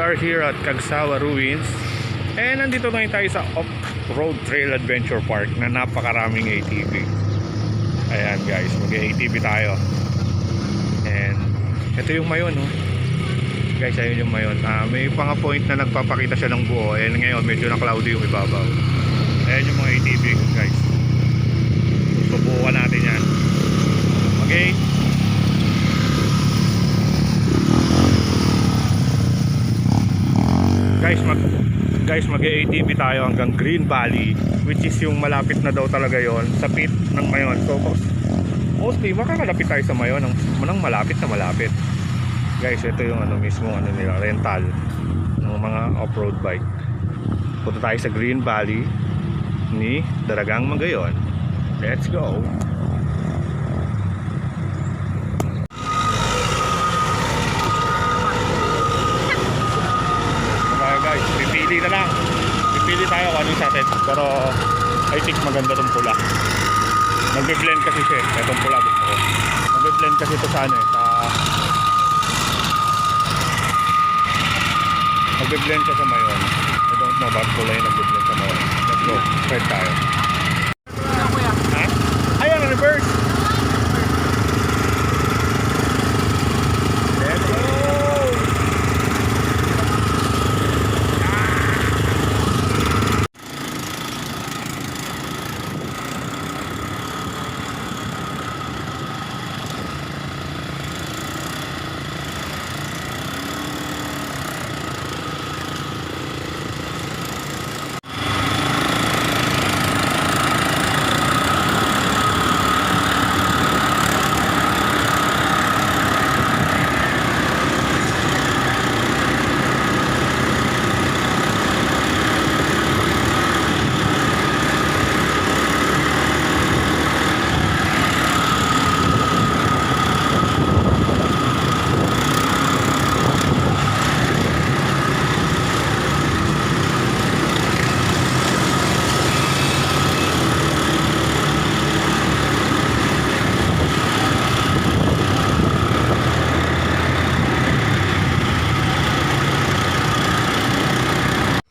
are here at Cagsawa Ruins. And nandito ngayon tayo sa Off-Road Trail Adventure Park na napakaraming ATV. Ayan guys, mag-ATV tayo. And ito yung mayon, no? Guys, ayun yung mayon. May mga point na nagpapakita siya ng buo. And ngayon medyo na cloudy yung ibabaw. Ayan yung mga ATV guys. Subukan natin yan. Okay. Guys, mag-ATV tayo hanggang Green Valley, which is yung malapit na daw talaga yon sa pit ng Mayon. So mostly makakalapit tayo sa Mayon ng malapit na malapit. Guys, ito yung mismo nila, rental ng mga off-road bike. Punta tayo sa Green Valley ni Daragang Magayon. Let's go. Pipili na lang. Pipili tayo kung ano yung sa atin. Pero I think maganda tong pula. Magbe-blend kasi siya. Itong pula gusto ko. Magbe-blend kasi ito sa ano eh. Magbe-blend siya sa Mayon. I don't know bakit pula yung nagbe-blend sa Mayon. Let's go. Start tayo. Ha? Ayan, reverse. Let's go.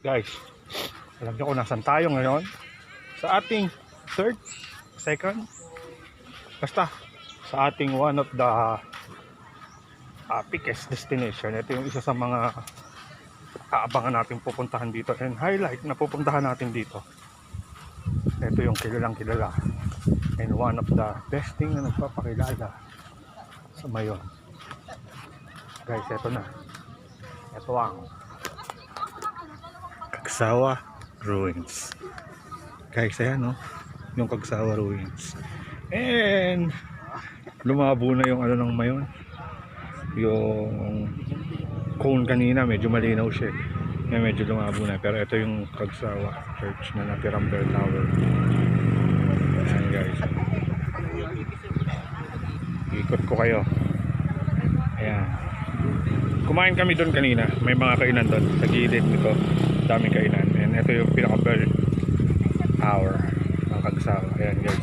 Guys, alam niyo kung nasan tayo ngayon? Sa ating basta sa ating one of the biggest destination. Ito yung isa sa mga aabangan natin pupuntahan dito and highlight na pupuntahan natin dito. Ito yung kilalang kilala and one of the best thing na nagpapakilala sa Mayon. Guys, ito na. Ito ang Cagsawa Ruins. Guys, ayan no, yung Cagsawa Ruins. And lumabo na yung ano ng Mayon. Yung cone kanina medyo malinaw siya. Medyo lumabo na. Pero ito yung Cagsawa Church na natirang bell tower. Ayan guys. Ikot ko kayo. Ayan. Kumain kami doon kanina. May mga kainan doon sa gilid nito. Daming kainan. And ito yung pinaka-bell tower ng Cagsawa. Ayan guys.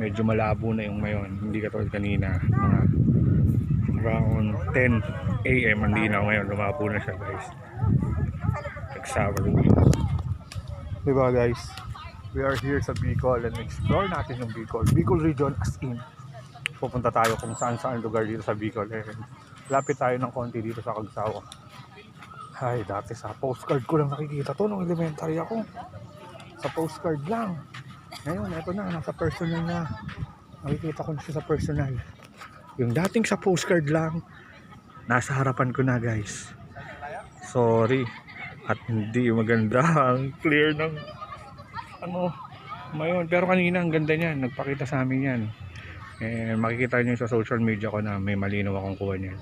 Medyo malabo na yung Mayon. Hindi katulad kanina. Mga around 10 AM ang linaw ngayon. Lumabo na siya guys. Cagsawa Ruins. Diba guys? We are here sa Bicol and explore natin yung Bicol. Bicol region as in. Pupunta tayo kung saan lugar dito sa Bicol. And lapit tayo ng konti dito sa Cagsawa. Ay, dati sa postcard ko lang nakikita to nung elementary ako. Sa postcard lang. Ngayon, eto na, nasa personal na. Nakikita ko na siya sa personal. Yung dating sa postcard lang, nasa harapan ko na guys. Sorry. At hindi maganda. Ang clear ng Mayon. Pero kanina ang ganda niyan. Nagpakita sa amin yan. And makikita nyo sa social media ko na may malinaw akong kuha niyan.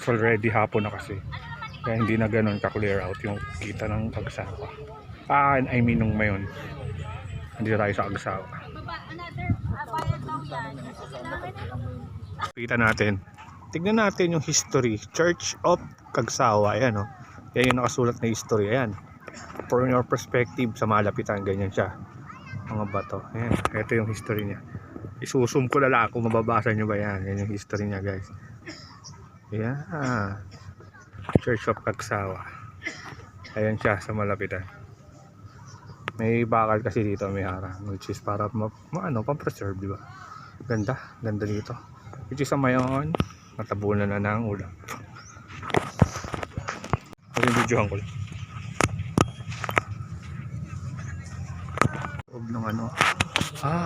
Already hapon na kasi, kaya hindi na ganun ka-clear out yung kita ng Cagsawa. I mean nung Mayon. Nandito tayo sa Cagsawa. Kita natin. Tignan natin yung history. Church of Cagsawa. Ayan o. Yan yung nakasulat na history. Ayan. From your perspective sa malapitan, ganyan siya. Mga bato. Ayan. Ito yung history niya. Isusum ko na lang kung mababasa nyo ba yan. Yan yung history niya guys. Ayan. Church of Cagsawa. Ayan siya sa malapitan. May bakal kasi dito, may harang, which is para pang-preserve, di ba? Ganda dito. Which is sa mayon, natabunan na ng ulam. Kasi videohan ko lang. Huwag ng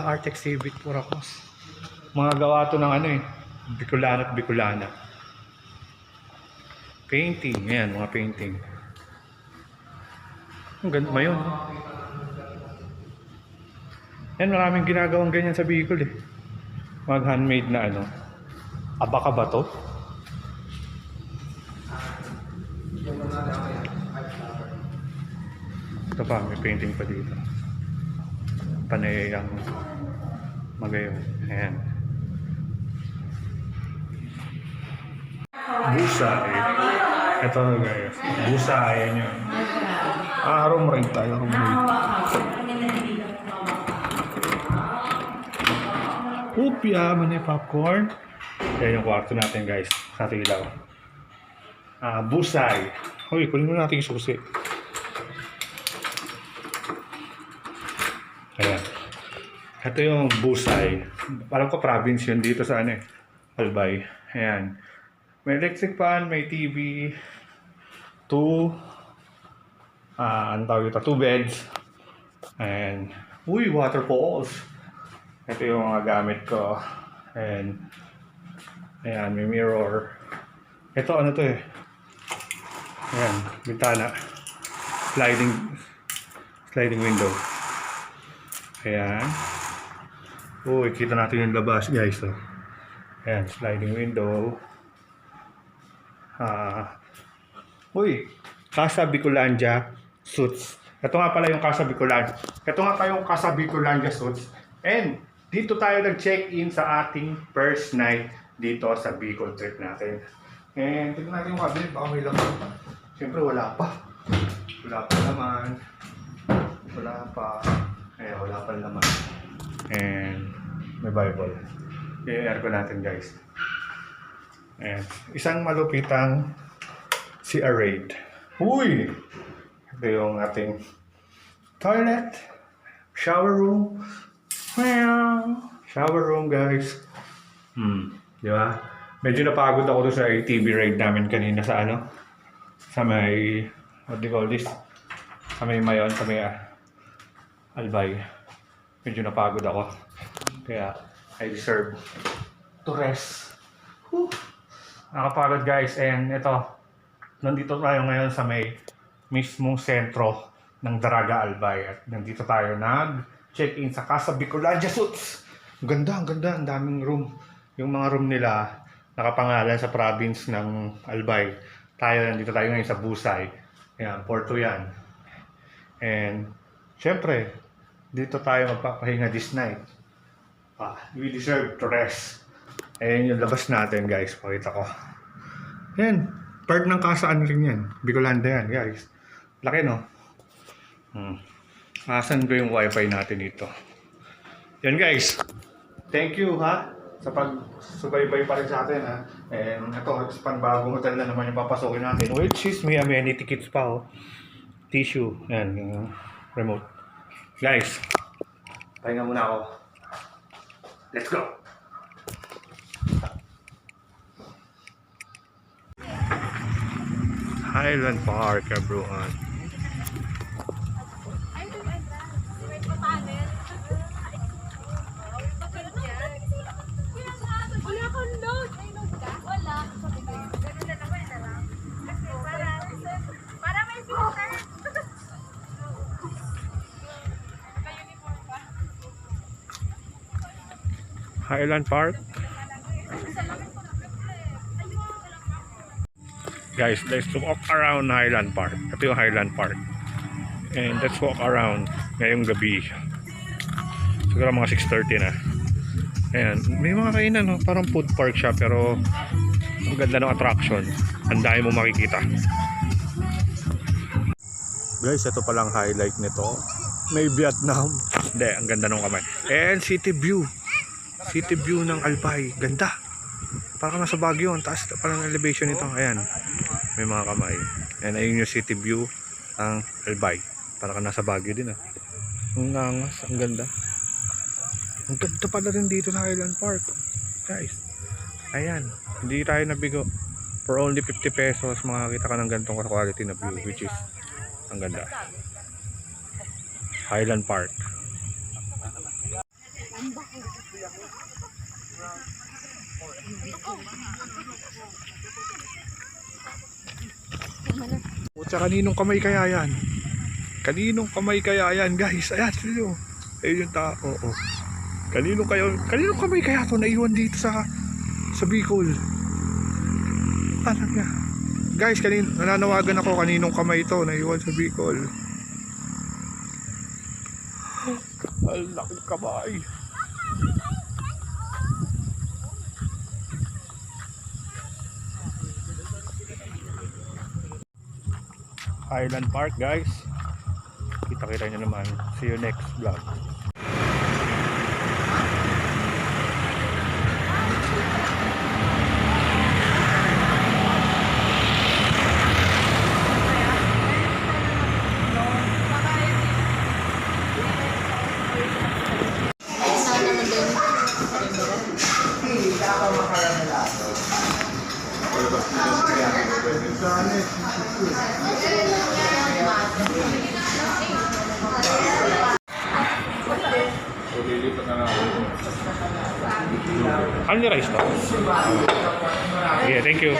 art exhibit Puracos. Mga gawa to ng Bicolana at Bicolana. Painting, ayan, mga painting. Ang ganda mayon. Yan, maraming ginagawang ganyan sa Bicol eh. Mag handmade na abaka ba to? Ito pa, may painting pa dito. Panay ang magayon. Ayan. Busay. Ito guys. Busay. Ayan yun. Room rate tayo. Room rate. Upya, manay popcorn. Ayan yung kwarto natin guys. Sa ilaw. Busay. Uy, kunin mo natin yung susi. Ayan. Ito yung Busay. Alam ko province yun dito sa Albay. Ayan. May electric fan, may TV. 2 beds. And waterfalls. Ito yung mga gamit ko. And ayan, may mirror. Ito to eh. Ayan, bintana. Sliding window. Ayan. Kita natin yung labas guys. Ayan, sliding window. Casa Bicolandia Suits. Ito nga pala yung Casa Bicolandia. Ito nga pa yung Casa Bicolandia Suits. And dito tayo nag-check-in sa ating first night dito sa Bicol trip natin. And tignan natin yung cabinet, baka may laman pa. Siyempre wala pa. Wala pa naman. Wala pa. Ayan, wala pa naman. And may Bible. I-air ko natin guys. And isang malupitang si Arrayed. Ito yung ating toilet. Shower room. Shower room guys. Di ba? Medyo napagod ako doon sa ATV ride namin kanina sa sa may, what do you call this? Sa may Mayon, sa may Albay. Medyo napagod ako. Kaya I deserve to rest. Nakapagod guys. And ito, nandito tayo ngayon sa may mismong sentro ng Daraga Albay. At nandito tayo check-in sa Casa Bicolandia Suits. Ang ganda, ang daming room. Yung mga room nila nakapangalan sa province ng Albay. Nandito tayo ngayon sa Busay. Ayan, Porto yan. And syempre, dito tayo magpapahinga this night. We deserve to rest. Ayan yung labas natin guys, pakita ko. Ayan, part ng casa rin yan. Bicolanda yan guys. Laki no? Asan ko yung wifi natin dito? Yan guys. Thank you sa pagsubaybay pa rin sa atin And ito, panbagong hotel na naman yung papasokin natin. Which is may amenity kits pa Tissue. Yan, yung remote. Guys, pahinga muna ako. Let's go! Highland Park, everyone. Highland Park. Guys, let's walk around Highland Park. Ito yung Highland Park. And let's walk around ngayong gabi. Siguro mga 6:30 na. Ayan, may mga kainan parang food park siya pero ang ganda ng attraction. Ang dami mo makikita. Guys, ito palang highlight nito. May Vietnam. Hindi, ang ganda ng kamay. And city view. City view ng Albay. Ganda. Parang nasa Baguio, ang taas parang elevation nito. Ayan, may mga kamay. And ayun yung city view ng Albay. Parang nasa Baguio din ah. Ang nangas, ang ganda. Ang ganda pala rin dito sa Highland Park. Guys, ayan, hindi tayo nabigo. For only 50 pesos, makakita ka ng ganitong quality na view, which is ang ganda. Highland Park. Pucha, kaninong kamay kaya yan? Kaninong kamay kaya yan, guys? Ayan, sino? Ayun yung tao. Oh. Kaninong kamay kaya ito naiwan dito sa Bicol? Talaga. Guys, nananawagan ako, kaninong kamay ito naiwan sa Bicol? Ang laking kamay. Highland Park, guys. Kita-kita nyo naman. See you next vlog. Only rice to? Yeah, thank you.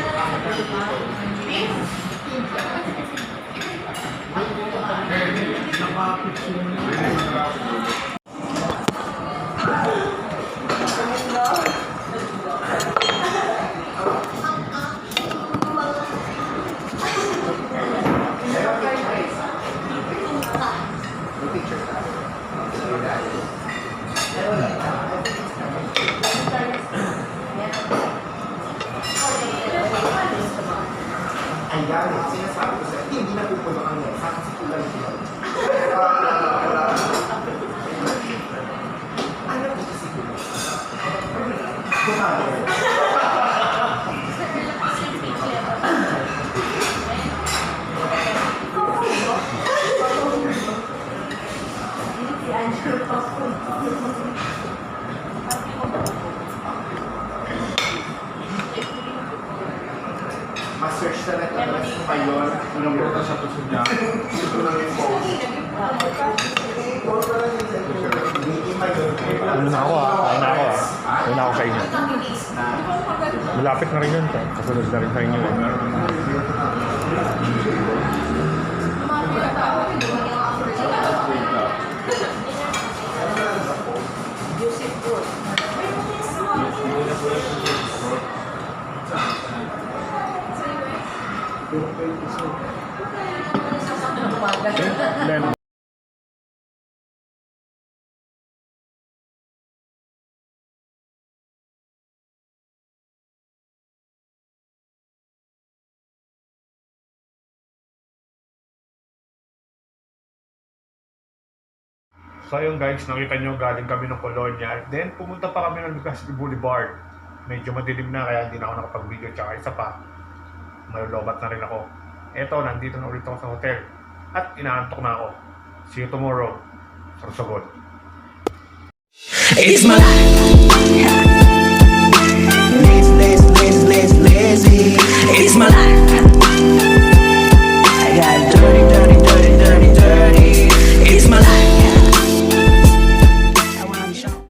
Ayan, sinasabi ko sa'yo, hindi na pupuno ang mesa kasi kulang sila. Ano po kasi kulang? Kumano? Ma-search na nagkakalas mo ngayon. Unang buta sa puso niya. Ito lang yung post. Ano na ako ah. Ano na ako sa inyo. Malapit na rin yun. Kasunod na rin sa inyo. Then, so yun guys, nakita nyo galing kami ng Colonia. Then pumunta pa kami ng Legazpi Boulevard. Medyo madilim na kaya hindi na ako nakapag-video. Tsaka isa pa, malolobat na rin ako. Eto, nandito na ulit ako sa hotel. At inaantok na ako. See you tomorrow. Sorsogon. It's my life.